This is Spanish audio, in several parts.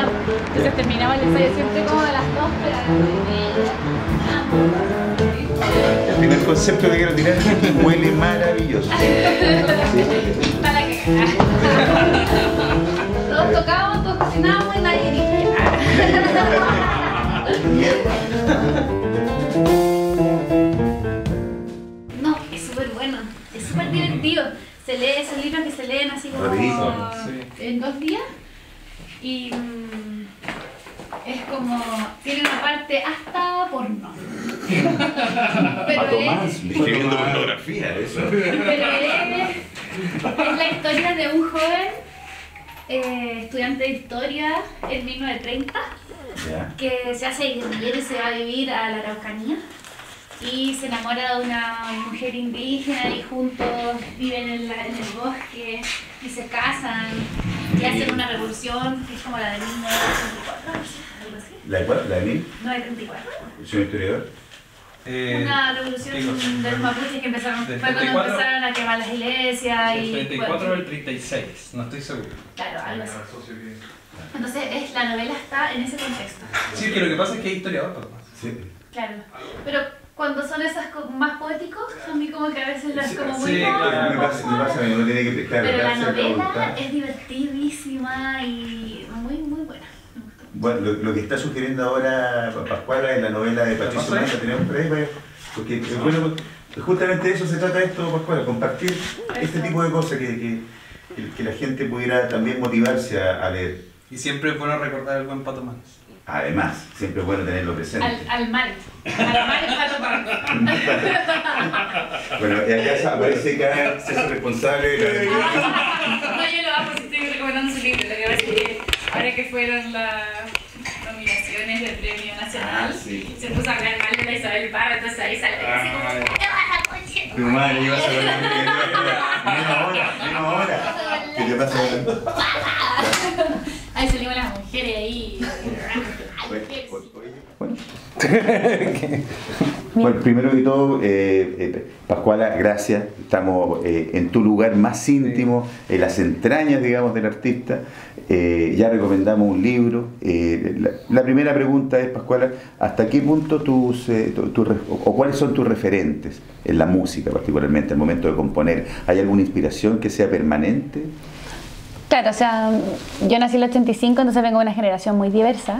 ensayamos. Entonces terminaba el ensayo siempre como a las 2, pero a las 3:30. El primer concepto que quiero tirar es que huele maravilloso. Está la cagada. Todos tocábamos, todos cocinábamos y nadie dirigía. No, es súper bueno, es súper divertido. Se lee esos libros que se leen así como en 2 días y es como, tiene una parte hasta porno. Pero estoy viendo pornografía, eso. Pero es la historia de un joven estudiante de historia en 1930 que se hace guerrillero y se va a vivir a la Araucanía y se enamora de una mujer indígena y juntos viven en el bosque y se casan y hacen una revolución que es como la de 1934, algo así. ¿La de 1934? ¿Soy historiador? Una revolución de los mapuches que empezaron, fue cuando empezaron a quemar las iglesias y... ¿El 34 o el 36? No estoy seguro. Claro, algo así. Entonces la novela está en ese contexto. Sí, que lo que pasa es que hay historiador, papá. Sí. Claro, pero cuando son esas más poéticos, a mí como que a veces las como muy... Sí, claro. Me pasa, uno tiene que prestar. Pero la novela es divertidísima y muy, muy buena. Bueno, lo que está sugiriendo ahora Pascuala es la novela de Patricio Massa, tenemos por ahí, porque bueno, justamente de eso se trata esto, Pascuala, compartir este tipo de cosas, que la gente pudiera también motivarse a leer. Y siempre es bueno recordar el buen Pato Manos. Además, siempre es bueno tenerlo presente. Al mal Pato Manos. Bueno, y acá aparece cada ser responsable de la... No, yo lo amo, si estoy recomendando su libro, lo que pasa es que ahora que fueron las nominaciones del Premio Nacional, se puso a hablar mal de la Isabel Parra, entonces ahí sale así como, ¿qué vas a coche? Tu madre iba a saber menos ahora. ¿Qué te pasa? Ahí salimos las mujeres ahí. Bueno, primero que todo, Pascuala, gracias. Estamos en tu lugar más íntimo, en las entrañas, digamos, del artista. Ya recomendamos un libro. La primera pregunta es, Pascuala, ¿hasta qué punto o cuáles son tus referentes en la música, particularmente al momento de componer? ¿Hay alguna inspiración que sea permanente? Claro, o sea, yo nací en el 85, entonces vengo de una generación muy diversa.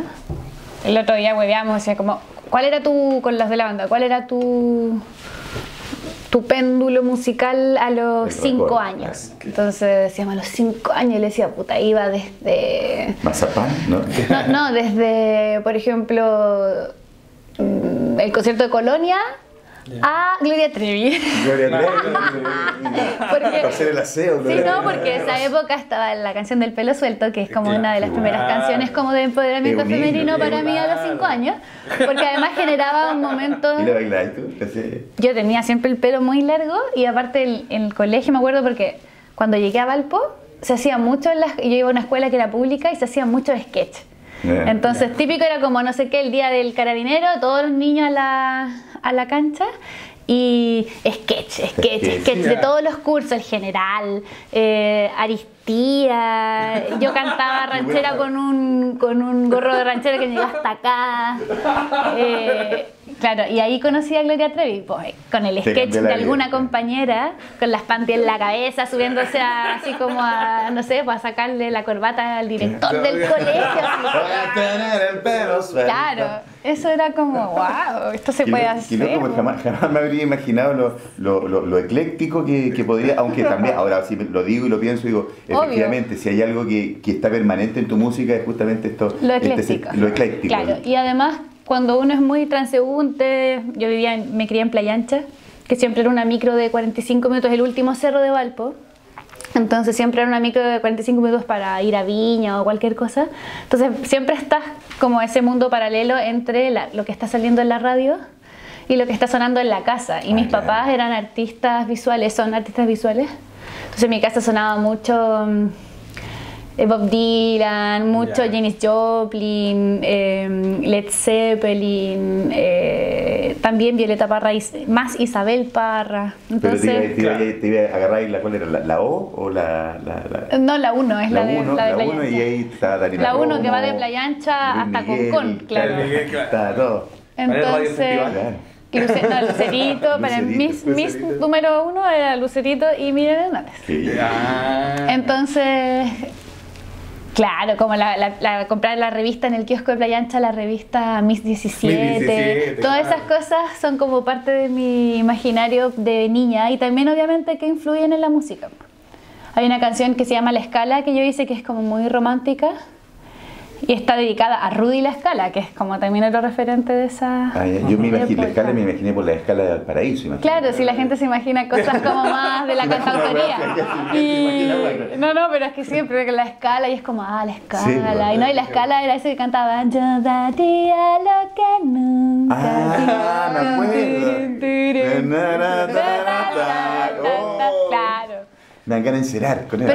El otro día hueveamos, o sea, como, ¿cuál era con los de la banda, cuál era tu péndulo musical a los 5 años? Entonces decíamos, a los 5 años, y le decía, puta, iba desde... ¿Mazapán? ¿No? No, desde, por ejemplo, el concierto de Colonia a Gloria Trevi. Gloria Trevi. Para hacer el aseo. Sí, no, porque en esa época estaba la canción del pelo suelto, que es como una de las primeras canciones como de empoderamiento femenino para mí a los 5 años, porque además generaba un momento... ¿Y la bailas tú? Yo tenía siempre el pelo muy largo y aparte en el colegio me acuerdo porque cuando llegué a Valpo se hacía mucho, yo iba a una escuela que era pública y se hacía mucho sketch. Entonces típico era como no sé qué, el día del carabinero, todos los niños a la cancha y sketch de todos los cursos, el general, Aristía, yo cantaba ranchera con un gorro de ranchera que me llegaba hasta acá. Claro, y ahí conocí a Gloria Trevi, pues, con el sketch de alguna compañera, con las panties en la cabeza, subiéndose así como a, no sé, pues a sacarle la corbata al director del colegio. Así. Claro, eso era como, wow, esto se puede hacer. Como jamás me habría imaginado lo ecléctico que podría, aunque también, ahora sí lo digo y lo pienso, digo, efectivamente, si hay algo que está permanente en tu música es justamente esto, lo ecléctico. Lo ecléctico. Claro, y además cuando uno es muy transeúnte, yo me crié en Playa Ancha, que siempre era una micro de 45 minutos, el último cerro de Valpo. Entonces siempre era una micro de 45 minutos para ir a Viña o cualquier cosa. Entonces siempre estás como ese mundo paralelo entre lo que está saliendo en la radio y lo que está sonando en la casa. Y mis papás eran artistas visuales, son artistas visuales. Entonces en mi casa sonaba mucho Bob Dylan, mucho Janis Joplin, Led Zeppelin, también Violeta Parra, más Isabel Parra. Entonces, pero te iba a agarrar ahí ¿cuál era? ¿La O o la? No, la 1 es la de Playa Ancha. Y ahí está Dani La 1 que va de Playa Ancha hasta Concón, claro. Está todo. Entonces, Lucerito, para mis número 1 era Lucerito y Miriam Hernández. Entonces, claro, como comprar la revista en el kiosco de Playa Ancha, la revista Miss 17, todas esas cosas son como parte de mi imaginario de niña y también obviamente que influyen en la música. Hay una canción que se llama La Escala que yo hice que es como muy romántica y está dedicada a Rudy La Scala, que es como también otro referente de esa... Yo me imaginé La Scala, me imaginé por La Escala de Valparaíso. Claro, si la gente se imagina cosas como más de la cantautoría. No, pero es que siempre que La Escala y es como, La Escala. Sí, y no, y La Escala era ese que cantaba yo daría lo que nunca me acuerdo. Claro. Me dan ganas de encerar con eso.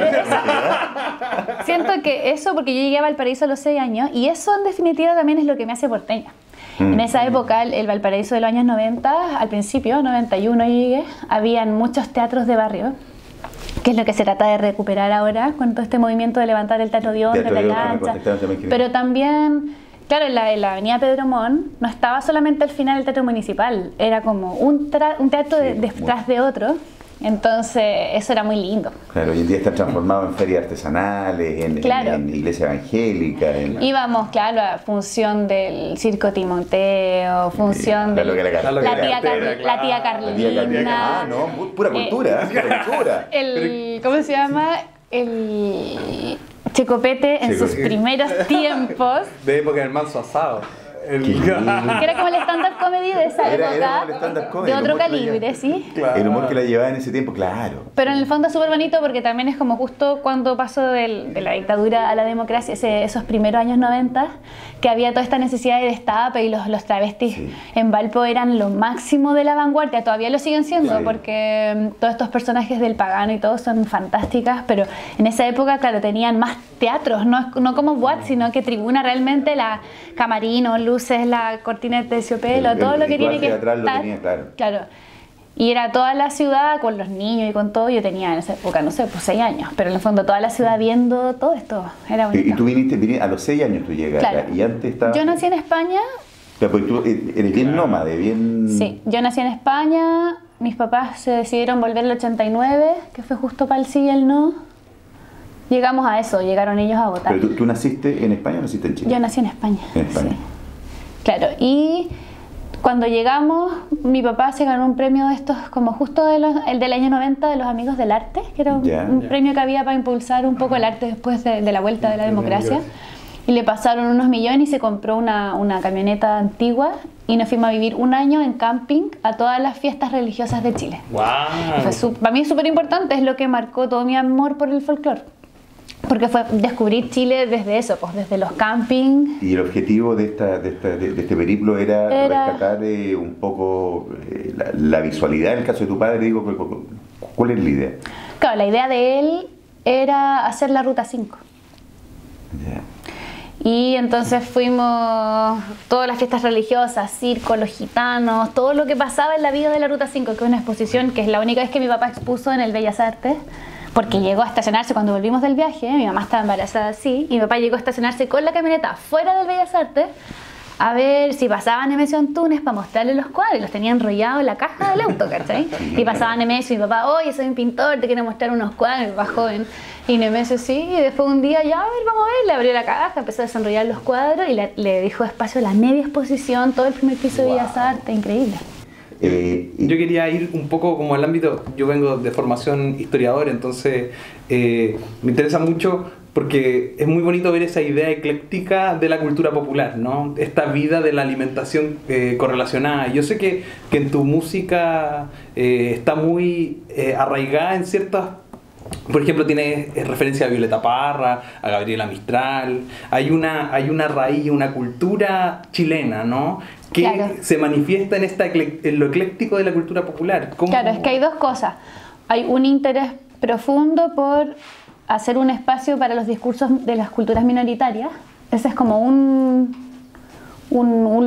Siento que eso, porque yo llegué a Valparaíso a los 6 años, y eso en definitiva también es lo que me hace porteña. En esa época, el Valparaíso de los años 90, al principio, 91 yo llegué, habían muchos teatros de barrio, que es lo que se trata de recuperar ahora, con todo este movimiento de levantar el Teatro Dion, de Playa Ancha. Pero también, claro, en la avenida Pedro Montt no estaba solamente al final el teatro municipal, era como un teatro detrás de otro. Entonces, eso era muy lindo. Claro, hoy en día está transformado en ferias artesanales, en iglesia evangélica. Íbamos, claro, a función del Circo Timoteo, función de la tía Carlina. Pura cultura, pura cultura. ¿Cómo se llama? El Checopete en sus primeros tiempos. De época del manso asado. Que era como el stand-up comedy de esa época, de otro calibre, ¿sí? Claro. El humor que la llevaba en ese tiempo, claro. Pero en el fondo es súper bonito porque también es como justo cuando pasó de la dictadura a la democracia, esos primeros años 90, que había toda esta necesidad de destape y los travestis en Valpo eran lo máximo de la vanguardia, todavía lo siguen siendo porque todos estos personajes del Pagano y todo son fantásticas, pero en esa época, claro, tenían más teatros, no como boat, sino que tribuna realmente, la camarino, luces, la cortina de terciopelo, todo lo que tiene que estar. Lo tenía, claro. Y era toda la ciudad con los niños y con todo. Yo tenía en esa época, no sé, pues 6 años, pero en el fondo toda la ciudad viendo todo esto. Era bonito. ¿Y tú viniste a los 6 años tú llegaste? Claro. ¿Y antes estabas? Yo nací en España. Pero pues tú eres bien nómade, bien... Sí, yo nací en España. Mis papás se decidieron volver el 89, que fue justo para el sí y el no. Llegamos a eso, llegaron ellos a votar. ¿Pero tú naciste en España o naciste en Chile? Yo nací en España. En España. Sí. Claro, y cuando llegamos, mi papá se ganó un premio de estos, como justo el del año 90 de los Amigos del Arte, que era un premio que había para impulsar un poco el arte después de la vuelta de la democracia. Y le pasaron unos millones y se compró una camioneta antigua y nos fuimos a vivir un año en camping a todas las fiestas religiosas de Chile. ¡Wow! Para mí es súper importante, es lo que marcó todo mi amor por el folclore. Porque fue descubrir Chile desde eso, pues desde los campings. Y el objetivo de este periplo era rescatar un poco la visualidad. En el caso de tu padre, digo, ¿cuál es la idea? Claro, la idea de él era hacer la Ruta 5. Y entonces fuimos todas las fiestas religiosas, circo, los gitanos, todo lo que pasaba en la vida de la Ruta 5, que es una exposición que es la única vez que mi papá expuso en el Bellas Artes. Porque llegó a estacionarse cuando volvimos del viaje, mi mamá estaba embarazada así, y mi papá llegó a estacionarse con la camioneta fuera del Bellas Artes a ver si pasaban Nemesio Antunes para mostrarle los cuadros, y los tenía enrollados en la caja del auto, ¿cachai? Y pasaba Nemesio y mi papá, oye, soy un pintor, te quiero mostrar unos cuadros, mi papá joven. Y Nemesio sí, y después un día, ya, a ver, vamos a ver, le abrió la caja, empezó a desenrollar los cuadros y le dejó espacio a la media exposición, todo el primer piso de Bellas Artes, increíble. Yo quería ir un poco como al ámbito, yo vengo de formación historiador, entonces me interesa mucho porque es muy bonito ver esa idea ecléctica de la cultura popular, ¿no? Esta vida de la alimentación correlacionada. Yo sé que en tu música está muy arraigada en ciertas... Por ejemplo, tiene referencia a Violeta Parra, a Gabriela Mistral. Hay una raíz, una cultura chilena, ¿no? Que se manifiesta en lo ecléctico de la cultura popular. Claro, es que hay dos cosas. Hay un interés profundo por hacer un espacio para los discursos de las culturas minoritarias. Ese es como un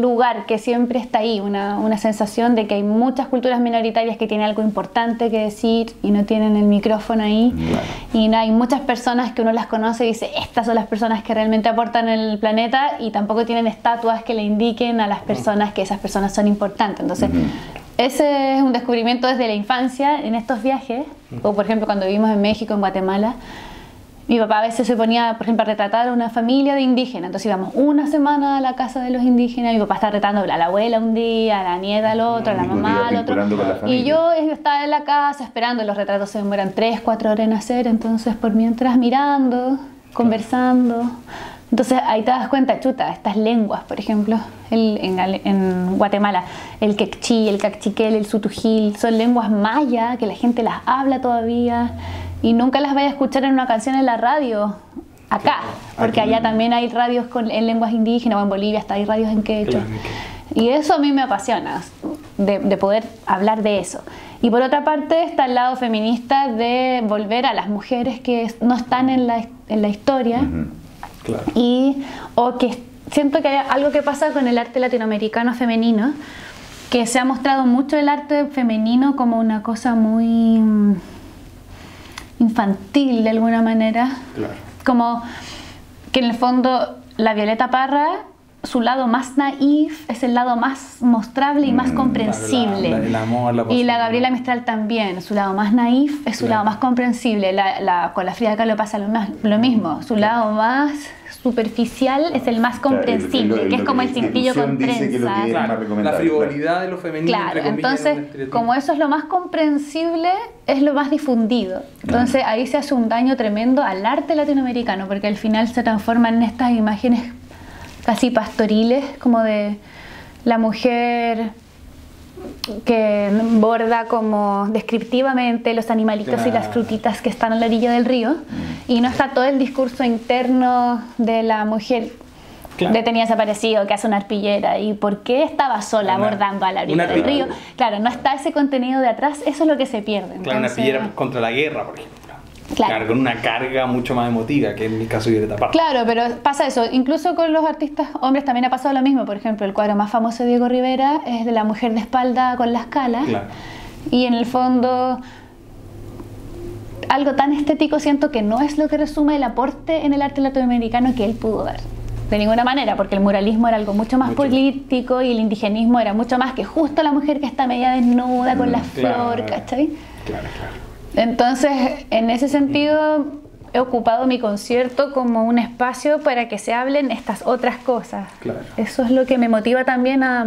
lugar que siempre está ahí, una sensación de que hay muchas culturas minoritarias que tienen algo importante que decir y no tienen el micrófono ahí. Y hay muchas personas que uno las conoce y dice, estas son las personas que realmente aportan en el planeta, y tampoco tienen estatuas que le indiquen a las personas que esas personas son importantes. Entonces, ese es un descubrimiento desde la infancia en estos viajes, o por ejemplo cuando vivimos en México, en Guatemala. Mi papá a veces se ponía, por ejemplo, a retratar a una familia de indígenas. Entonces íbamos una semana a la casa de los indígenas. Mi papá estaba retratando a la abuela un día, a la nieta al otro, a la mamá al otro. Y yo estaba en la casa esperando. Los retratos se demoran 3, 4 horas en hacer. Entonces, por mientras mirando, conversando. Entonces ahí te das cuenta, chuta, estas lenguas, por ejemplo, en Guatemala, el quechí, el cachiquel, el sutujil, son lenguas mayas que la gente las habla todavía. Y nunca las vaya a escuchar en una canción en la radio, acá, porque allá también hay radios en lenguas indígenas, o en Bolivia hasta hay radios en quechua. Y eso a mí me apasiona, de poder hablar de eso. Y por otra parte está el lado feminista de volver a las mujeres que no están en la historia, o que siento que hay algo que pasa con el arte latinoamericano femenino, que se ha mostrado mucho el arte femenino como una cosa muy infantil de alguna manera, como que en el fondo la Violeta Parra, su lado más naif es el lado más mostrable y más comprensible, el amor, y la Gabriela Mistral también, su lado más naif es su lado más comprensible. Con la Frida Kahlo pasa lo mismo, su lado más superficial es el más comprensible, que es como el cintillo con trenzas. La frivolidad de lo femenino. Claro, entonces, como eso es lo más comprensible, es lo más difundido. Entonces ahí se hace un daño tremendo al arte latinoamericano, porque al final se transforman en estas imágenes casi pastoriles, como de la mujer que borda como descriptivamente los animalitos y las frutitas que están a la orilla del río, y no está todo el discurso interno de la mujer detenida, desaparecido, que hace una arpillera y por qué estaba sola bordando a la orilla del río. Claro, no está ese contenido de atrás, eso es lo que se pierde. Entonces, una arpillera contra la guerra, por ejemplo. Claro, con una carga mucho más emotiva, que en mi caso Violeta Parra. Claro, pero pasa eso, incluso con los artistas hombres también ha pasado lo mismo. Por ejemplo, el cuadro más famoso de Diego Rivera es de la mujer de espalda con la escala, y en el fondo algo tan estético siento que no es lo que resume el aporte en el arte latinoamericano que él pudo dar. De ninguna manera, porque el muralismo era algo mucho más político y el indigenismo era mucho más que justo la mujer que está media desnuda con la flor, ¿cachai? Entonces, en ese sentido, he ocupado mi concierto como un espacio para que se hablen estas otras cosas. Eso es lo que me motiva también a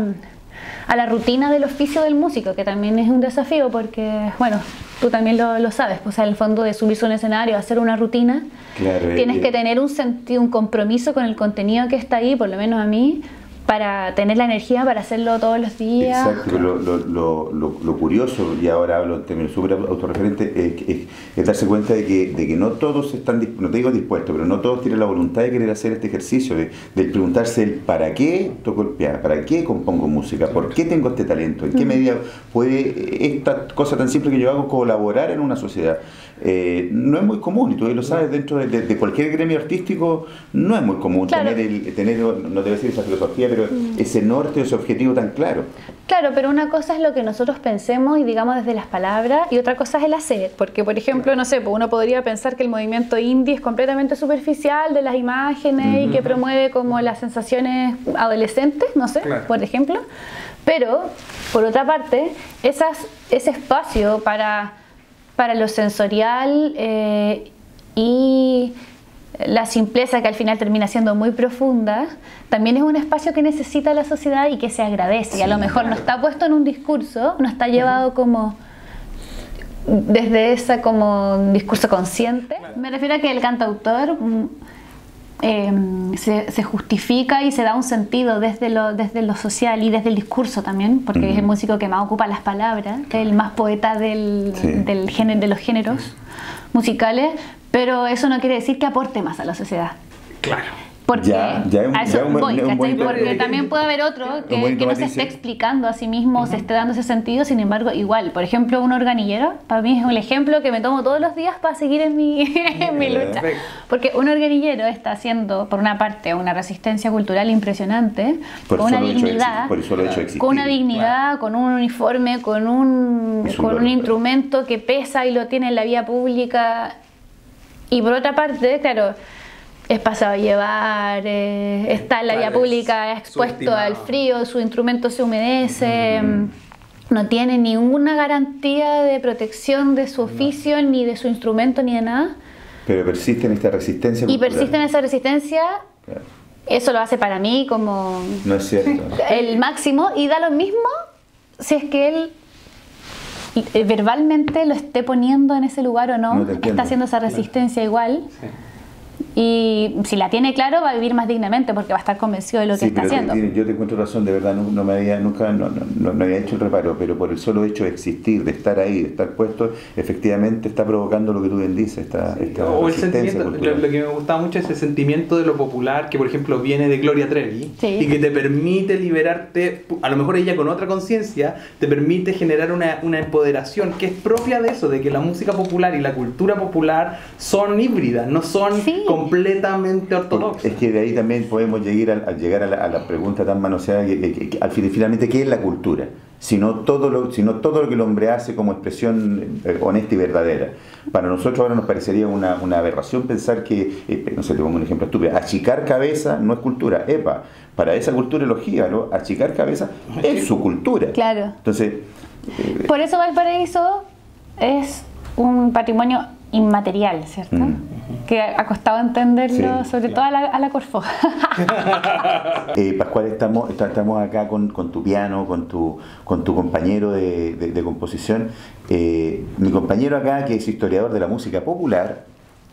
la rutina del oficio del músico, que también es un desafío, porque, bueno, tú también lo sabes, pues en el fondo de subirse a un escenario, hacer una rutina, tienes que tener un sentido, un compromiso con el contenido que está ahí, por lo menos a mí, para tener la energía para hacerlo todos los días. Exacto, lo curioso, y ahora hablo en términos súper autorreferentes, es darse cuenta de que no todos están, no te digo dispuestos, pero no todos tienen la voluntad de querer hacer este ejercicio, de preguntarse el para qué toco el piano, para qué compongo música, por qué tengo este talento, en qué medida puede esta cosa tan simple que yo hago colaborar en una sociedad. No es muy común, y tú lo sabes, dentro de cualquier gremio artístico no es muy común tener, no debe ser esa filosofía, pero ese norte, ese objetivo tan claro. Claro, pero una cosa es lo que nosotros pensemos y digamos desde las palabras, y otra cosa es el hacer, porque por ejemplo, no sé, pues uno podría pensar que el movimiento indie es completamente superficial de las imágenes y que promueve como las sensaciones adolescentes, no sé, por ejemplo, pero por otra parte, ese espacio para lo sensorial y la simpleza, que al final termina siendo muy profunda, también es un espacio que necesita la sociedad y que se agradece, y a lo mejor no está puesto en un discurso, no está llevado como desde ese como discurso consciente. Me refiero a que el cantautor se justifica y se da un sentido desde lo social y desde el discurso también, porque es el músico que más ocupa las palabras, el más poeta de los géneros musicales, pero eso no quiere decir que aporte más a la sociedad. Porque Ya es un- a eso ya un buen- voy, un ¿cachai? bonito- Porque también puede haber otro que bonito no se matiz, esté sí. explicando a sí mismo, se esté dando ese sentido, sin embargo, igual. Por ejemplo, un organillero, para mí es un ejemplo que me tomo todos los días para seguir en mi, en mi lucha. Perfecto. Porque un organillero está haciendo, por una parte, una resistencia cultural impresionante, Por con una solo hecho de dignidad, exi- por el solo hecho de existir. con una dignidad, con un uniforme, con un Es un valor. instrumento que pesa y lo tiene en la vía pública. Y por otra parte, claro, es pasado a llevar, está en la vía Claro, pública es expuesto subestimado. al frío, su instrumento se humedece, no tiene ninguna garantía de protección de su oficio, ni de su instrumento, ni de nada. Pero persiste en esta resistencia Y cultural. persiste en esa resistencia, Claro. eso lo hace para mí como No es cierto. el máximo, y da lo mismo si es que él verbalmente lo esté poniendo en ese lugar o no, No te entiendo. está haciendo esa resistencia igual. Sí. Y si la tiene claro, va a vivir más dignamente porque va a estar convencido de lo que Sí, está pero haciendo. yo te encuentro razón, de verdad, no me había, nunca no había hecho el reparo, pero por el solo hecho de existir, de estar ahí, de estar puesto, efectivamente está provocando lo que tú bien dices, esta O el resistencia sentimiento, cultural. lo que me gustaba mucho es ese sentimiento de lo popular que por ejemplo viene de Gloria Trevi Sí. y que te permite liberarte, a lo mejor ella con otra conciencia, te permite generar una empoderación que es propia de eso, de que la música popular y la cultura popular son híbridas, no son Sí. completamente ortodoxas. Es que de ahí también podemos llegar a la pregunta tan manoseada que al finalmente, ¿qué es la cultura? Sino todo lo que el hombre hace como expresión honesta y verdadera. Para nosotros ahora nos parecería una aberración pensar que, no sé, te pongo un ejemplo estúpido, achicar cabeza no es cultura. Epa, para esa cultura elogía, ¿no? Achicar cabeza es su cultura. Claro. Entonces, Por eso Valparaíso es un patrimonio inmaterial, ¿cierto? Que ha costado entenderlo, Sí, sobre todo a la Corfo. Pascual, estamos acá con tu piano, con tu compañero de composición. Mi compañero acá, que es historiador de la música popular,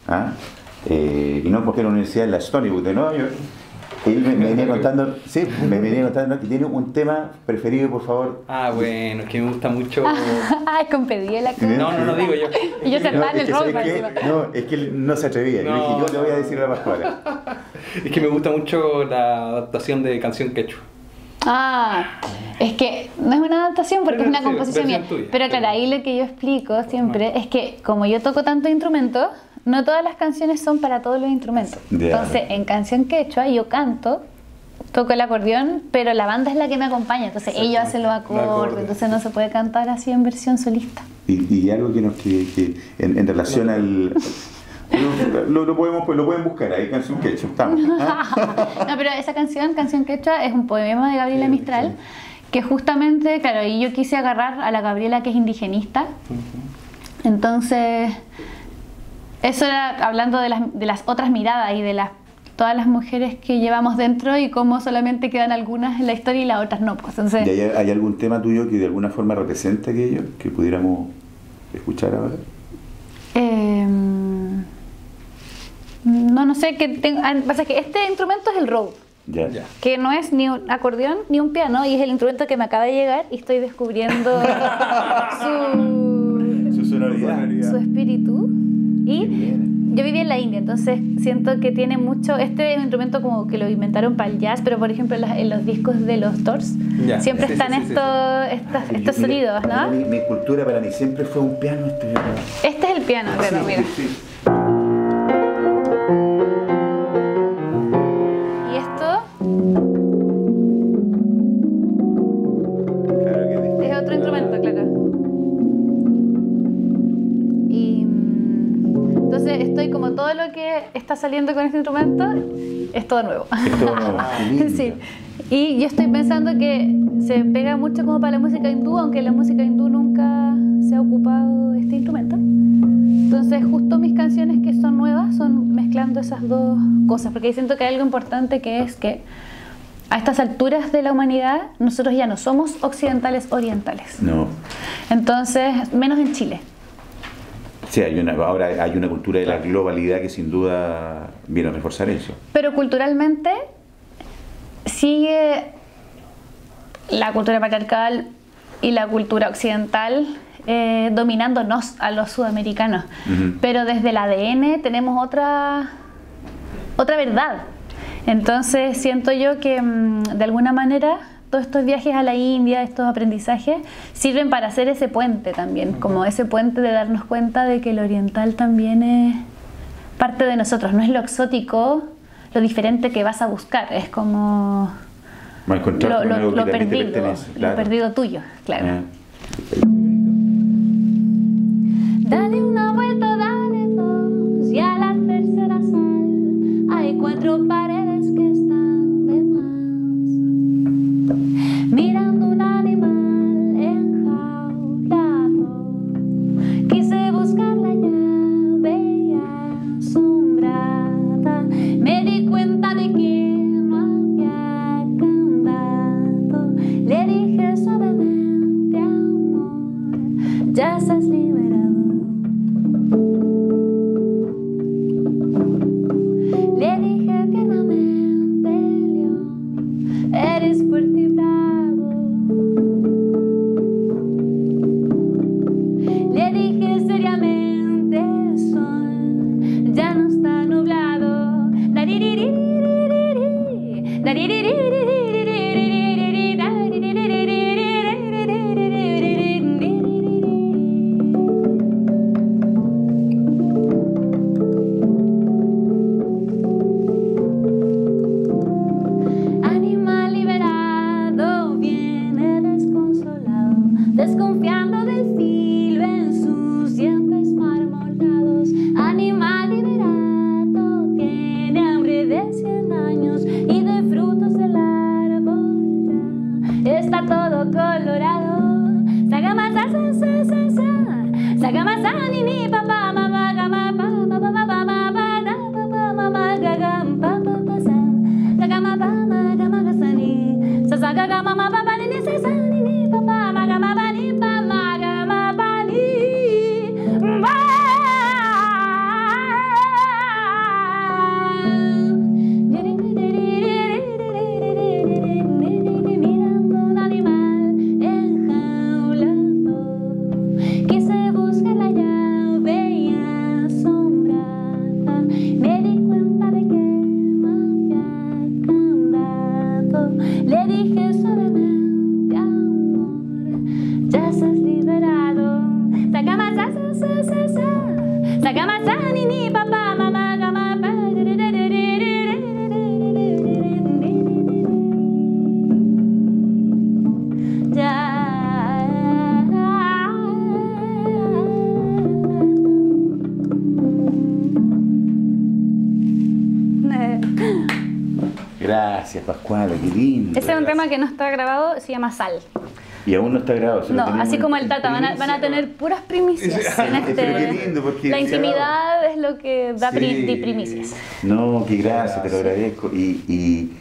¿ah? Y no porque la universidad es la Stony Brook de Nueva York, él me venía contando, que tiene un tema preferido, por favor. Ah, bueno, es que me gusta mucho. Ay, con pedí la cosa. No digo yo. Y yo sentada en es el que, rol, ¿sabes qué? encima. No, es que él no se atrevía. Yo dije, yo le voy a decir a Pascual. Es que me gusta mucho la adaptación de Canción Quechua. Ah, es que no es una adaptación porque Pero es una sí, composición mía. versión tuya. Pero claro, ahí lo que yo explico siempre es que como yo toco tantos instrumentos, no todas las canciones son para todos los instrumentos. Ya. Entonces, en Canción Quechua yo canto, toco el acordeón, pero la banda es la que me acompaña. Entonces, ellos hacen los acordes, acordes. entonces no se puede cantar así en versión solista. Y algo que en relación al... Lo pueden buscar ahí, Canción Quechua, estamos. ¿Ah? No, pero esa canción, Canción Quechua, es un poema de Gabriela Mistral, que justamente, claro, y yo quise agarrar a la Gabriela que es indigenista. Entonces, eso era hablando de las otras miradas y de todas las mujeres que llevamos dentro y cómo solamente quedan algunas en la historia y las otras no. Pues, entonces, ¿Y hay algún tema tuyo que de alguna forma represente aquello que pudiéramos escuchar ahora? no sé, pasa que este instrumento es el Rode, Ya. que no es ni un acordeón ni un piano, y es el instrumento que me acaba de llegar y estoy descubriendo Su sonoridad. su espíritu. Qué Y bien. yo viví en la India, entonces siento que tiene mucho, este es un instrumento como que lo inventaron para el jazz, pero por ejemplo en los discos de los Doors Ya. siempre Sí, están sí, sí, sí. estos sonidos, Para ¿no? mí, mi cultura para mí siempre fue un piano. Este es el piano, claro, mira. Sí. Y esto Claro que es distinto. es otro instrumento, claro. Y entonces estoy como todo lo que está saliendo con este instrumento es todo nuevo. Es todo nuevo. Qué lindo. Sí. Y yo estoy pensando que se pega mucho como para la música hindú, aunque en la música hindú nunca se ha ocupado este instrumento. Entonces justo mis canciones que son nuevas son mezclando esas dos cosas, porque siento que hay algo importante que es que a estas alturas de la humanidad nosotros ya no somos occidentales orientales. No. Entonces, menos en Chile. Sí, ahora hay una cultura de la globalidad que sin duda viene a reforzar eso. Pero culturalmente sigue la cultura patriarcal y la cultura occidental dominándonos a los sudamericanos. Ujú. Pero desde el ADN tenemos otra verdad. Entonces siento yo que de alguna manera todos estos viajes a la India, estos aprendizajes, sirven para hacer ese puente también, como ese puente de darnos cuenta de que lo oriental también es parte de nosotros, no es lo exótico, lo diferente que vas a buscar, es como lo perdido, lo perdido tuyo, claro. Dale una vuelta, dale dos, y a la tercera sal, hay 4 paredes que están de más. Mirando un animal enjaulado, quise buscar la llave asombrada, me di cuenta de que no había candado, le dije suavemente, amor, ya estás liberado. Le dije tiernamente, león, eres fuerte y bravo. Le dije seriamente, sol, ya no está nublado. Animal liberado viene desconsolado, desconfiando del filo en sus dientes marmorados. Animal liberado tiene hambre de 100 años y de frutos del árbol ya está todo colorado. Sagamasa, sagamasa, ni ni papá, mamá, gama, papá, papá, mamá, papá, mamá, gagam, papá, pasa, gagama, papá, gama, gasani, sasaga, gama, papá, ni sasani, ni papá, magama, bani, papá, gama, bani, mirando un animal enjaulado, quise buscar la llave asombrada, me di cuenta de que no había candado, le dije suavemente, amor, ya estás liberado. Sagamasa, sagamasa, ni ni papá, mamá, gama, Gracias, Pascuala, qué lindo. Ese es un tema que no está grabado, se llama Sal. Y aún no está grabado. No, así como el Tata, van a tener puras primicias en este. Pero qué lindo, porque la intimidad es lo que da primicias. No, qué gracias, te lo agradezco. Y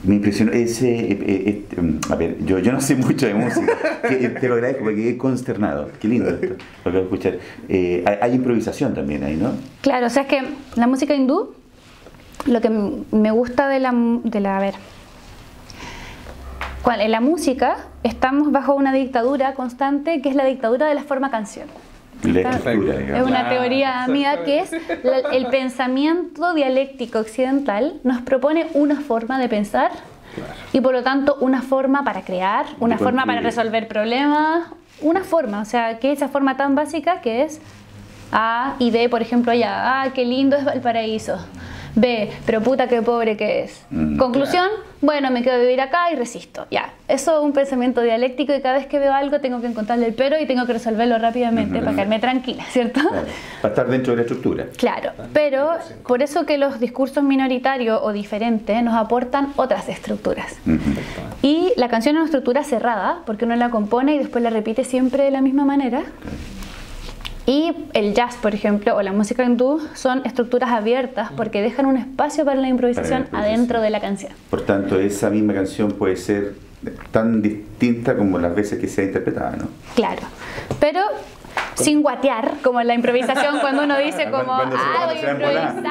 me impresionó ese. A ver, yo no sé mucho de música, te lo agradezco porque quedé consternado. Qué lindo esto, lo que voy a escuchar. Hay improvisación también ahí, ¿no? Claro, o sea, es que la música hindú, lo que me gusta de la a ver, en la música estamos bajo una dictadura constante que es la dictadura de la forma canción. La estructura, digamos. Es una teoría mía que es el pensamiento dialéctico occidental nos propone una forma de pensar y por lo tanto una forma para crear, una forma para resolver problemas, una forma, o sea, que esa forma tan básica que es A y B, por ejemplo, allá, qué lindo es Valparaíso. B, pero puta qué pobre que es. Conclusión, bueno, me quedo a vivir acá y resisto. Ya, eso es un pensamiento dialéctico y cada vez que veo algo tengo que encontrarle el pero y tengo que resolverlo rápidamente para quedarme tranquila, ¿cierto? Claro, para estar dentro de la estructura. Claro, pero por eso que los discursos minoritarios o diferentes nos aportan otras estructuras. Y la canción es una estructura cerrada, porque uno la compone y después la repite siempre de la misma manera. Y el jazz, por ejemplo, o la música hindú son estructuras abiertas porque dejan un espacio para la improvisación adentro de la canción. Por tanto, esa misma canción puede ser tan distinta como las veces que sea interpretada, ¿no? Claro, pero sin guatear, como en la improvisación cuando uno dice como, voy a improvisar,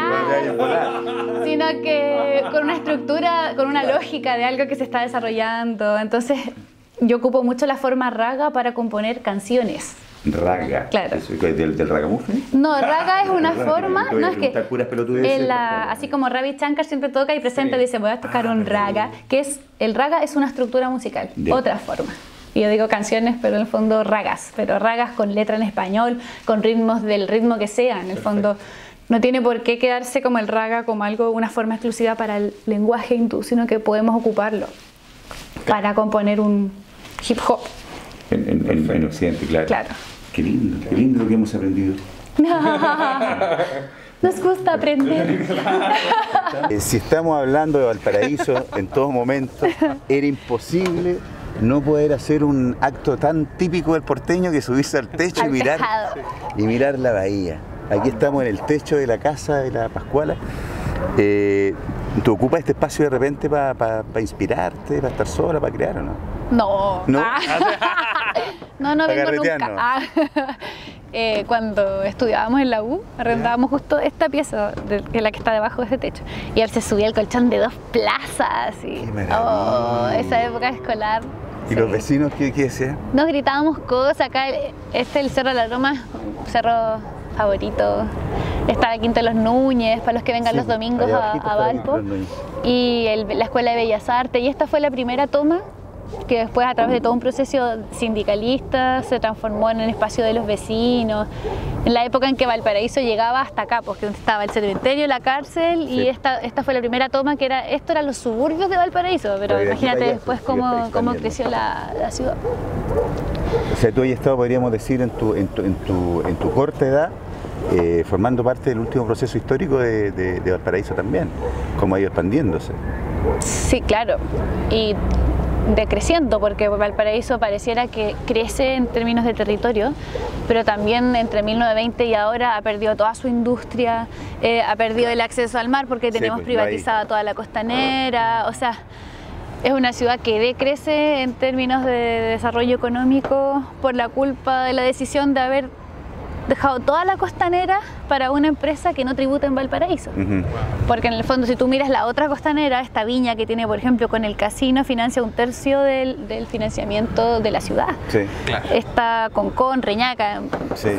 sino que con una estructura, con una lógica de algo que se está desarrollando. Entonces, yo ocupo mucho la forma raga para componer canciones. Raga. Claro. ¿Del ragamuffin? No, raga es una forma, no es que puras pelotudeces, así como Ravi Shankar siempre toca y presenta y dice voy a tocar un raga, que es, el raga es una estructura musical, otra forma. Y yo digo canciones, pero en el fondo ragas, pero ragas con letra en español, con ritmos del ritmo que sea, en el fondo no tiene por qué quedarse como el raga como algo, una forma exclusiva para el lenguaje hindú, sino que podemos ocuparlo para componer un hip hop. En Occidente, claro. Claro. Qué lindo lo que hemos aprendido. Nos gusta aprender. Si estamos hablando de Valparaíso en todo momento, era imposible no poder hacer un acto tan típico del porteño que subirse al techo y mirar la bahía. Aquí estamos en el techo de la casa de la Pascuala. ¿Tú ocupas este espacio de repente para inspirarte, para estar sola, para crear o no? No. ¿No? No vengo nunca. Cuando estudiábamos en la U, arrendábamos justo esta pieza, que es la que está debajo de ese techo. Y él se subía al colchón de 2 plazas. Y, ¡qué maravilla! Esa época escolar. ¿Y los vecinos qué decían? Nos gritábamos cosas. Acá, el Cerro de la Loma, un cerro favorito. Está la Quinta de los Núñez, para los que vengan los domingos a Valpo. Y la Escuela de Bellas Artes. Y esta fue la primera toma que después, a través de todo un proceso sindicalista, se transformó en el espacio de los vecinos. En la época en que Valparaíso llegaba hasta acá, porque estaba el cementerio, la cárcel, y esta fue la primera toma que esto eran los suburbios de Valparaíso, pero imagínate después cómo creció la ciudad. O sea, tú has estado, podríamos decir, en tu corta edad, formando parte del último proceso histórico de Valparaíso también, cómo ha ido expandiéndose. Sí, claro, y decreciendo, porque Valparaíso pareciera que crece en términos de territorio, pero también entre 1920 y ahora ha perdido toda su industria, ha perdido el acceso al mar porque tenemos privatizada toda la costanera, o sea, es una ciudad que decrece en términos de desarrollo económico por la culpa de la decisión de haber dejado toda la costanera para una empresa que no tributa en Valparaíso. Porque en el fondo, si tú miras la otra costanera, esta Viña que tiene, por ejemplo, con el casino, financia 1/3 del financiamiento de la ciudad. Sí, claro. Está Concón, Reñaca, sí.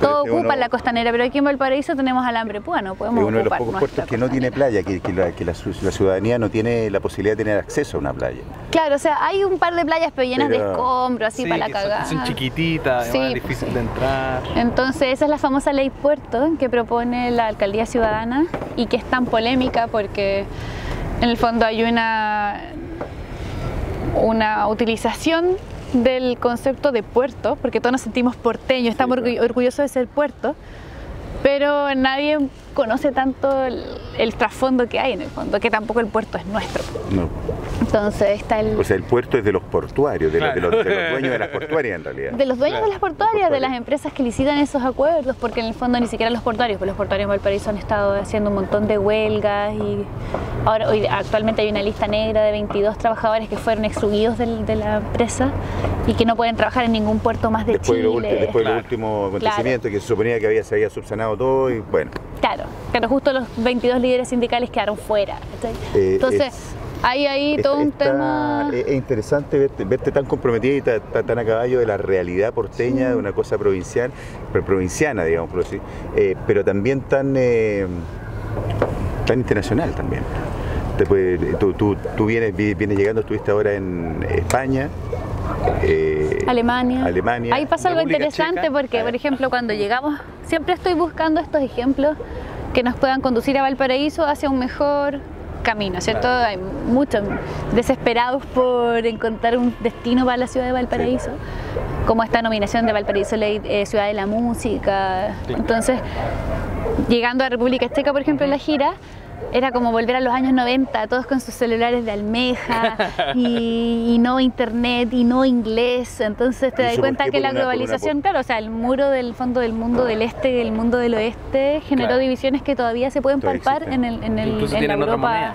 todo ocupa la costanera, pero aquí en Valparaíso tenemos alambre púa, no podemos ocupar. Es uno de los pocos puertos que no tiene playa, que la ciudadanía no tiene la posibilidad de tener acceso a una playa. Claro, o sea, hay un par de playas pero llenas de escombros, así, para la cagada. Son chiquititas, sí, es difícil de entrar. Entonces esa es la famosa ley puerto que propone la alcaldía ciudadana y que es tan polémica porque en el fondo hay una utilización del concepto de puerto, porque todos nos sentimos porteños, estamos orgullosos de ser puerto, pero nadie conoce tanto el trasfondo que hay en el fondo, que tampoco el puerto es nuestro. No. Entonces está O sea, el puerto es de los portuarios, de los dueños de las portuarias en realidad. De los dueños de las portuarias, de las empresas que licitan esos acuerdos, porque en el fondo ni siquiera los portuarios, pues los portuarios en Valparaíso han estado haciendo un montón de huelgas y actualmente hay una lista negra de 22 trabajadores que fueron excluidos de la empresa y que no pueden trabajar en ningún puerto más de Chile. Después del último acontecimiento, que se suponía que se había subsanado todo y bueno. Claro, justo los 22 líderes sindicales quedaron fuera. Entonces, hay ahí todo un tema... Es interesante verte tan comprometida y tan a caballo de la realidad porteña, de una cosa provinciana, digamos, por así, pero también tan internacional también. Tú vienes llegando, estuviste ahora en España. Alemania. Ahí pasa algo República interesante Checa. porque, por ejemplo, cuando llegamos, siempre estoy buscando estos ejemplos que nos puedan conducir a Valparaíso hacia un mejor camino, ¿cierto? Hay muchos desesperados por encontrar un destino para la ciudad de Valparaíso, como esta nominación de Valparaíso Ciudad de la Música. Entonces, llegando a República Checa, por ejemplo, en la gira, era como volver a los años 90, todos con sus celulares de almeja y no internet y no inglés. Entonces te das cuenta que la globalización, claro, o sea, el muro del fondo del mundo del este y el mundo del oeste generó divisiones que todavía se pueden palpar en la Europa.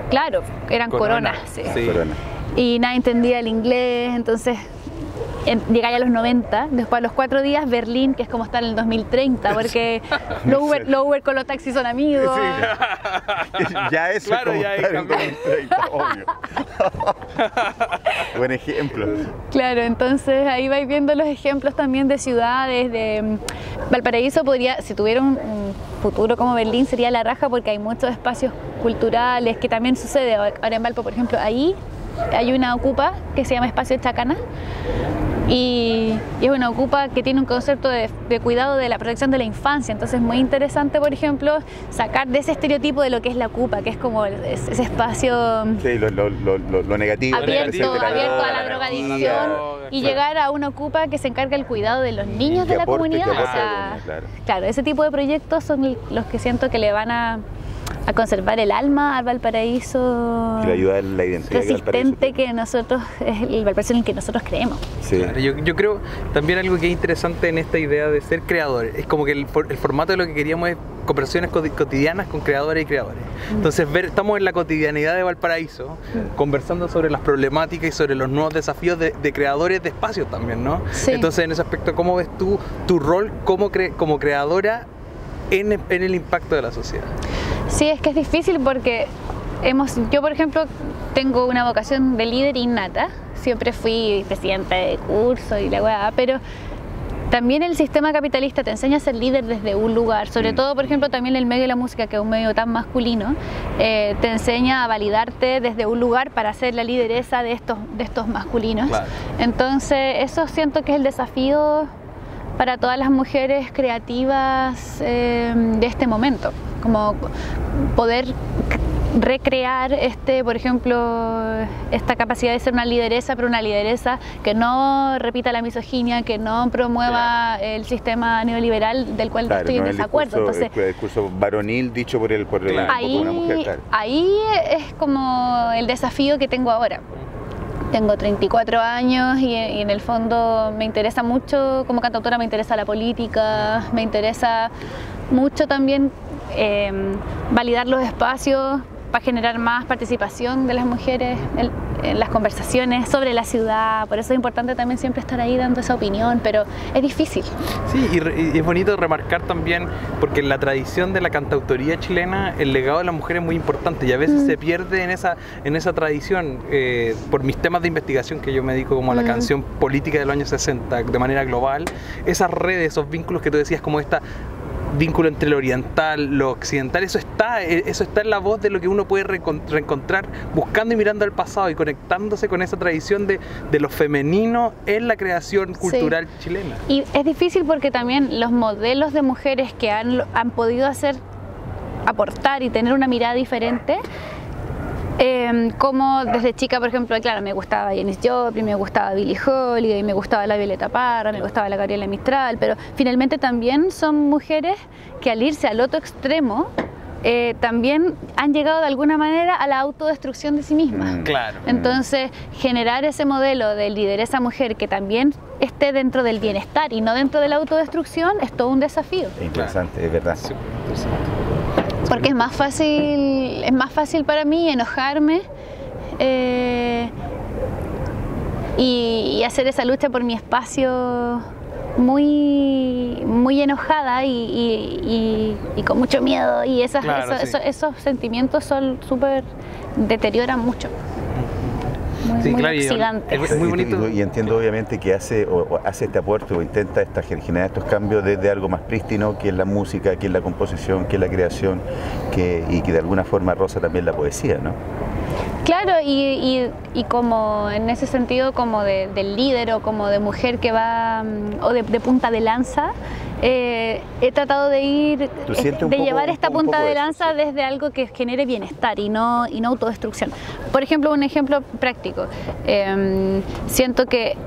Claro, eran coronas. Sí. Corona. Y nadie entendía el inglés, entonces llegáis a los 90, después a los 4 días Berlín, que es como estar en el 2030, porque los Uber con los taxis son amigos. Sí. Ya eso Claro, es como ya estar en 2030, obvio. Buen ejemplo. Claro, entonces ahí vais viendo los ejemplos también de ciudades, de Valparaíso podría, si tuviera un futuro como Berlín, sería la raja porque hay muchos espacios culturales, que también sucede ahora en Valpo, por ejemplo, ahí hay una ocupa que se llama Espacio Chacana y es una ocupa que tiene un concepto de cuidado de la protección de la infancia, entonces es muy interesante, por ejemplo, sacar de ese estereotipo de lo que es la ocupa, que es como ese espacio sí, lo negativo, abierto a la drogadicción y llegar a una ocupa que se encarga del cuidado de los niños de la comunidad. O sea, claro, ese tipo de proyectos son los que siento que le van a conservar el alma al Valparaíso, que le ayuda a la identidad resistente que nosotros, es el Valparaíso en el que nosotros creemos. Sí. Claro, yo creo también algo que es interesante en esta idea de ser creadores, es como que el formato de lo que queríamos es conversaciones cotidianas con creadores y creadores. Entonces estamos en la cotidianidad de Valparaíso, conversando sobre las problemáticas y sobre los nuevos desafíos de creadores de espacios también, ¿no? Sí. Entonces en ese aspecto, ¿cómo ves tú tu rol como creadora en el impacto de la sociedad? Sí, es que es difícil porque yo por ejemplo tengo una vocación de líder innata, siempre fui presidenta de curso y la weá, pero también el sistema capitalista te enseña a ser líder desde un lugar, sobre todo por ejemplo también el medio de la música, que es un medio tan masculino, te enseña a validarte desde un lugar para ser la lideresa de estos masculinos. Claro. Entonces eso siento que es el desafío para todas las mujeres creativas de este momento, como poder recrear por ejemplo, esta capacidad de ser una lideresa, pero una lideresa que no repita la misoginia, que no promueva el sistema neoliberal del cual estoy en desacuerdo. Entonces, el discurso varonil dicho por una mujer. Claro. Ahí es como el desafío que tengo ahora. Tengo 34 años y en el fondo me interesa mucho, como cantautora me interesa la política, me interesa mucho también validar los espacios para generar más participación de las mujeres en las conversaciones sobre la ciudad. Por eso es importante también siempre estar ahí dando esa opinión, pero es difícil. Sí, y es bonito remarcar también, porque en la tradición de la cantautoría chilena el legado de la mujer es muy importante y a veces se pierde en esa tradición. Por mis temas de investigación, que yo me dedico como a la canción política de los años 60 de manera global, esas redes, esos vínculos que tú decías, como esta vínculo entre lo oriental, lo occidental, eso está en la voz de lo que uno puede reencontrar buscando y mirando al pasado y conectándose con esa tradición de lo femenino en la creación cultural chilena. Y es difícil porque también los modelos de mujeres que han podido aportar y tener una mirada diferente, como desde chica, por ejemplo, claro, me gustaba Janis Joplin, me gustaba Billie Holiday, me gustaba la Violeta Parra, me gustaba la Gabriela Mistral, pero finalmente también son mujeres que al irse al otro extremo también han llegado de alguna manera a la autodestrucción de sí mismas. Claro. Entonces, generar ese modelo de lideresa mujer que también esté dentro del bienestar y no dentro de la autodestrucción es todo un desafío. Interesante, es verdad. Sí, interesante. Porque es más fácil para mí enojarme y hacer esa lucha por mi espacio muy enojada y con mucho miedo, y esos sentimientos son deterioran mucho. Muy oxidante. Es muy bonito. Y entiendo obviamente que hace este aporte o intenta generar estos cambios desde algo más prístino, que es la música, que es la composición, que es la creación, y que de alguna forma roza también la poesía, ¿no? Claro, y como en ese sentido como del líder o como de mujer que va, o de punta de lanza, he tratado de llevar esta punta de lanza desde algo que genere bienestar y no autodestrucción. Por ejemplo, un ejemplo práctico, siento que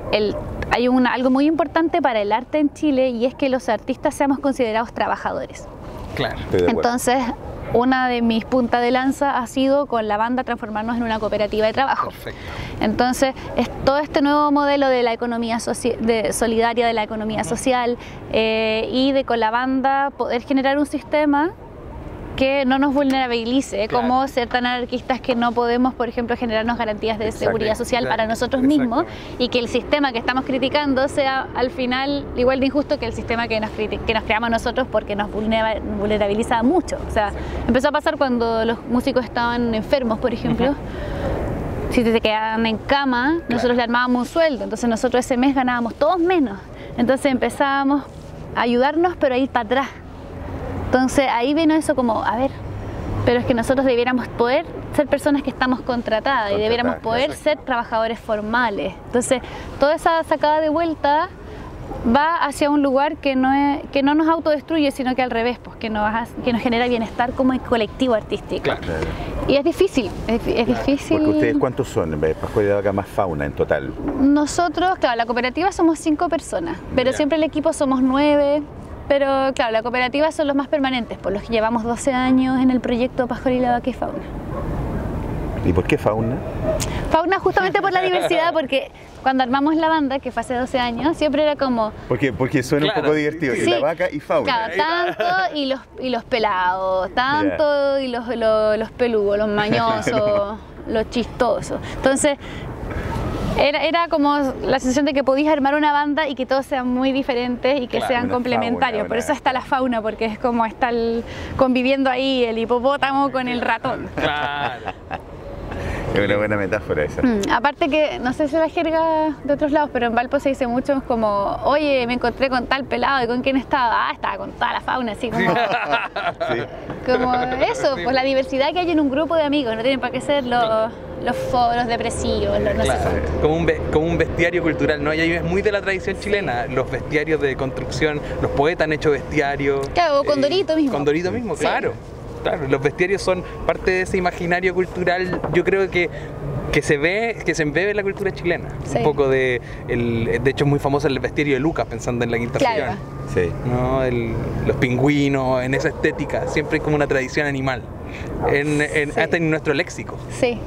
hay algo muy importante para el arte en Chile, y es que los artistas seamos considerados trabajadores. Claro. Entonces, una de mis puntas de lanza ha sido con la banda transformarnos en una cooperativa de trabajo. Perfecto. Entonces, es todo este nuevo modelo de la economía solidaria, de la economía social, y de con la banda poder generar un sistema que no nos vulnerabilice, como ser tan anarquistas que no podemos, por ejemplo, generarnos garantías de seguridad social para nosotros mismos, y que el sistema que estamos criticando sea al final igual de injusto que el sistema que nos creamos nosotros, porque nos vulnerabiliza mucho. O sea, empezó a pasar cuando los músicos estaban enfermos, por ejemplo. si se quedaban en cama, nosotros le armábamos un sueldo, entonces nosotros ese mes ganábamos todos menos. Entonces empezábamos a ayudarnos, pero a ir para atrás. Entonces ahí vino eso como, a ver, pero es que nosotros debiéramos poder ser personas que estamos contratadas y debiéramos poder ser trabajadores formales. Entonces toda esa sacada de vuelta va hacia un lugar que no nos autodestruye, sino que al revés, pues, que nos genera bienestar como colectivo artístico. Claro. Y es difícil, es difícil. Porque ustedes, ¿cuántos son? Pascual y la Vaca más fauna en total. Nosotros, claro, la cooperativa somos 5 personas, pero siempre el equipo somos 9. Pero claro, la cooperativa son los más permanentes, por los que llevamos 12 años en el proyecto Pascual y la Vaca y Fauna. ¿Y por qué fauna? Fauna justamente por la diversidad, porque cuando armamos la banda, que fue hace 12 años, siempre era como... Porque suena un poco divertido, sí, y la vaca y fauna. Claro, tanto y los pelados, tanto y los peludos, los mañosos, los chistosos. Entonces... Era como la sensación de que podías armar una banda y que todos sean muy diferentes y que sean complementarios. Fauna, por eso está la fauna, porque es como estar conviviendo ahí el hipopótamo con el ratón. Claro. Es una buena metáfora esa. Aparte que, no sé si la jerga de otros lados, pero en Valpo se dice mucho como, oye, me encontré con tal pelado, ¿y con quién estaba? Ah, estaba con toda la fauna, así como... Sí. Como eso, pues la diversidad que hay en un grupo de amigos, no tienen para qué ser los foros depresivos, los no sé cuánto. Como un bestiario cultural, ¿no? Y ahí es muy de la tradición chilena, los bestiarios de construcción, los poetas han hecho bestiarios. Claro, Condorito mismo. Condorito mismo, Sí. claro. Claro, los bestiarios son parte de ese imaginario cultural, yo creo que se embebe en la cultura chilena. Sí. Un poco de hecho es muy famoso el bestiario de Lucas, pensando en la quinta región. Sí. ¿No? Los pingüinos, en esa estética, siempre hay como una tradición animal, hasta en nuestro léxico. Sí.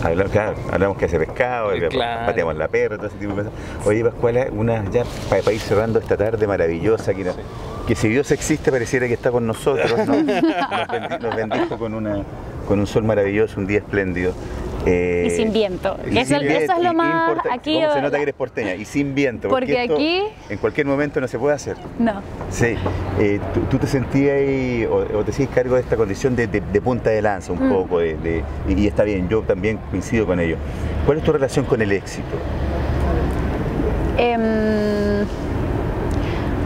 Hablamos que hace pescado, Claro. pateamos la perra, todo ese tipo de cosas. Oye, Pascuala, ya para ir cerrando esta tarde maravillosa, que si Dios existe pareciera que está con nosotros, ¿no? Nos bendijo con un sol maravilloso, un día espléndido. Y sin viento. Eso es lo más... Aquí ¿Cómo se nota que eres porteña? Y sin viento. Porque esto aquí... en cualquier momento no se puede hacer. No. Sí. ¿Tú te sentías ahí o te hacías cargo de esta condición de punta de lanza un poco? Y está bien, yo también coincido con ello. ¿Cuál es tu relación con el éxito?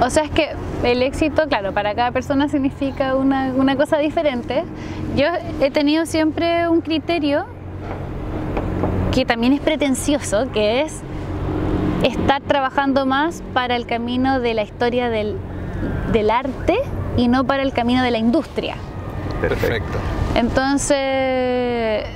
O sea, es que el éxito, claro, para cada persona significa una cosa diferente. Yo he tenido siempre un criterio que también es pretencioso, que es estar trabajando más para el camino de la historia del arte y no para el camino de la industria. Perfecto. Entonces,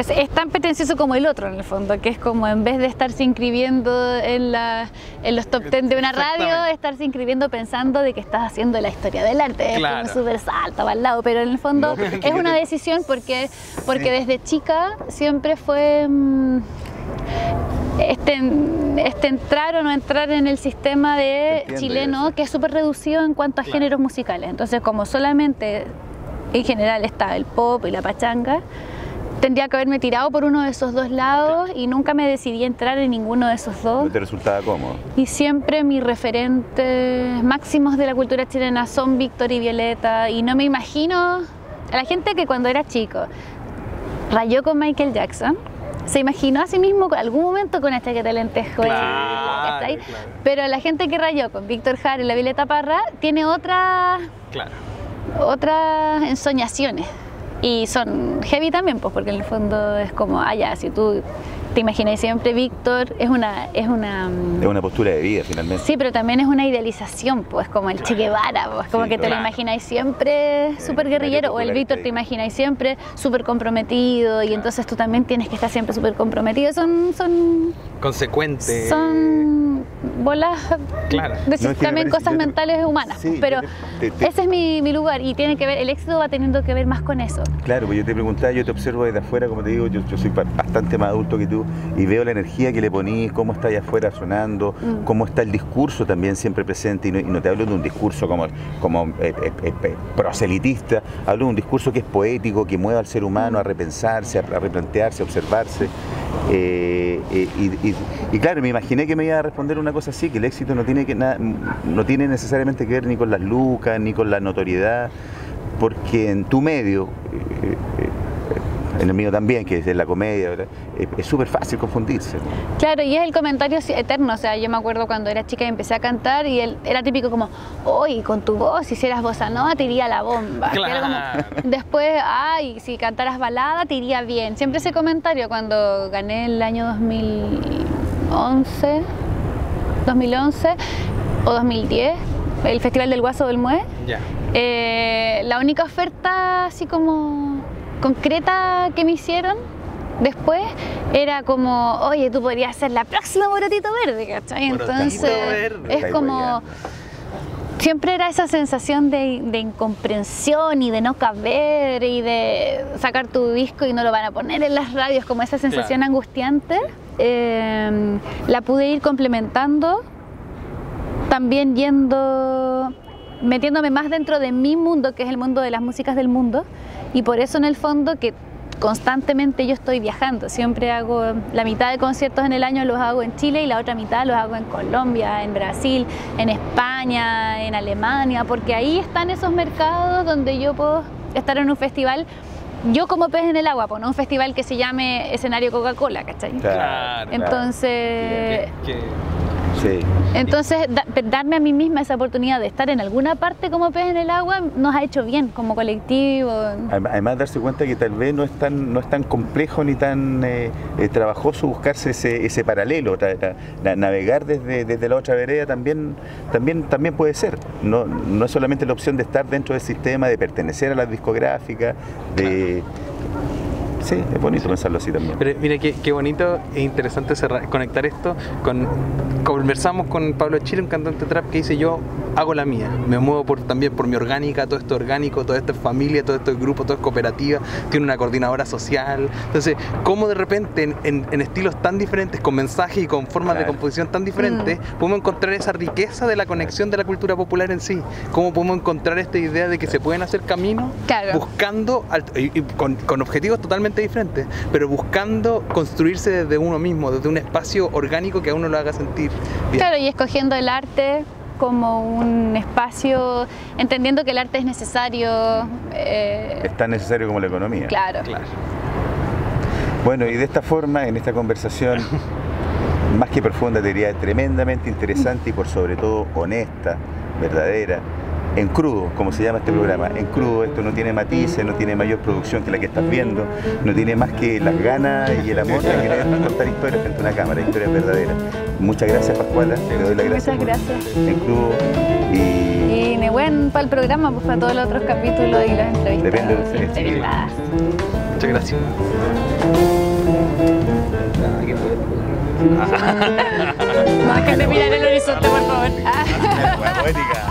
es tan pretencioso como el otro en el fondo, que es como en vez de estarse inscribiendo en los top 10 de una radio, estarse inscribiendo pensando de que estás haciendo la historia del arte. Claro. Es como súper salta para el lado, pero en el fondo es una decisión porque desde chica siempre fue entrar o no entrar en el sistema de chileno, que es súper reducido en cuanto a géneros musicales. Entonces, como solamente en general está el pop y la pachanga, tendría que haberme tirado por uno de esos dos lados y nunca me decidí a entrar en ninguno de esos dos. ¿No te resultaba cómodo? Y siempre mis referentes máximos de la cultura chilena son Víctor y Violeta, y no me imagino a la gente que cuando era chico rayó con Michael Jackson, se imaginó a sí mismo en algún momento con la chaqueta de lentejuela, claro. Pero la gente que rayó con Víctor Jara y la Violeta Parra tiene otras ensoñaciones. Y son heavy también, pues, porque en el fondo es como, si tú te imaginas siempre, Víctor, es una postura de vida, finalmente. Sí, pero también es una idealización, pues, como el Che Guevara, pues, como que te lo imagináis siempre súper guerrillero, o el Víctor te imagináis siempre súper comprometido, y entonces tú también tienes que estar siempre súper comprometido. Son consecuentes. Son bolas, también cosas mentales humanas, sí, pero ese es mi lugar, y tiene que ver, el éxito va teniendo que ver más con eso. Claro, pues yo te preguntaba, yo te observo desde afuera, como te digo, yo soy bastante más adulto que tú, y veo la energía que le ponís, cómo está allá afuera sonando, cómo está el discurso también siempre presente, y no te hablo de un discurso como proselitista, hablo de un discurso que es poético, que mueve al ser humano a repensarse, a replantearse, a observarse. Y claro, me imaginé que me iba a responder una cosa así, que el éxito no tiene necesariamente que ver ni con las lucas, ni con la notoriedad, porque en tu medio, en el mío también, que es la comedia, ¿verdad? Es súper fácil confundirse. Claro, y es el comentario eterno, o sea, yo me acuerdo cuando era chica y empecé a cantar y él era típico como, oye, con tu voz, si hicieras bossa nova te iría la bomba. Claro. Era como, después, ay, si cantaras balada te iría bien. Siempre ese comentario cuando gané el año 2011 o 2010, el Festival del Guaso del Mue. Ya. La única oferta así como concreta que me hicieron después era como, oye, tú podrías ser la próxima Borotito Verde, ¿cachai? Entonces Verde. es como, siempre era esa sensación de incomprensión y de no caber y de sacar tu disco y no lo van a poner en las radios, como esa sensación angustiante. La pude ir complementando, también metiéndome más dentro de mi mundo, que es el mundo de las músicas del mundo, y por eso en el fondo que constantemente yo estoy viajando, siempre hago la mitad de conciertos en el año los hago en Chile y la otra mitad los hago en Colombia, en Brasil, en España, en Alemania, porque ahí están esos mercados donde yo puedo estar en un festival, yo como pez en el agua, pues no un festival que se llame Escenario Coca-Cola, ¿cachai? Claro. Entonces... Sí. Entonces, darme a mí misma esa oportunidad de estar en alguna parte como pez en el agua nos ha hecho bien como colectivo. Además, darse cuenta que tal vez no es tan complejo ni tan trabajoso buscarse ese paralelo, navegar desde la otra vereda también puede ser. No es solamente la opción de estar dentro del sistema, de pertenecer a las discográficas, de... Sí, es bonito pensarlo así también. Pero mira, qué bonito e interesante conectar esto con... Conversamos con Pablo Chile, un cantante trap, que dice: yo hago la mía, me muevo también por mi orgánica, todo esto es orgánico, todo esto es familia, todo esto es grupo, todo es cooperativa, tiene una coordinadora social. Entonces, cómo de repente en estilos tan diferentes, con mensajes y con formas de composición tan diferentes, podemos encontrar esa riqueza de la conexión de la cultura popular en sí. Cómo podemos encontrar esta idea de que se pueden hacer caminos buscando, con objetivos totalmente diferentes, pero buscando construirse desde uno mismo, desde un espacio orgánico que a uno lo haga sentir bien. Claro, y escogiendo el arte como un espacio, entendiendo que el arte es necesario. Es tan necesario como la economía. Claro. Bueno, y de esta forma, en esta conversación, más que profunda, te diría tremendamente interesante y por sobre todo honesta, verdadera, en crudo, como se llama este programa, en crudo. Esto no tiene matices, no tiene mayor producción que la que estás viendo, no tiene más que las ganas y el amor de querer contar historias frente a una cámara, historias verdaderas. Muchas gracias, Pascuala, te doy las gracias. Muchas gracias. En crudo y Nehuen para el programa, pues para todos los otros capítulos y las entrevistas. Depende de ustedes. Entrevistadas. Muchas gracias. No dejen de mirar el horizonte, por favor. Poética.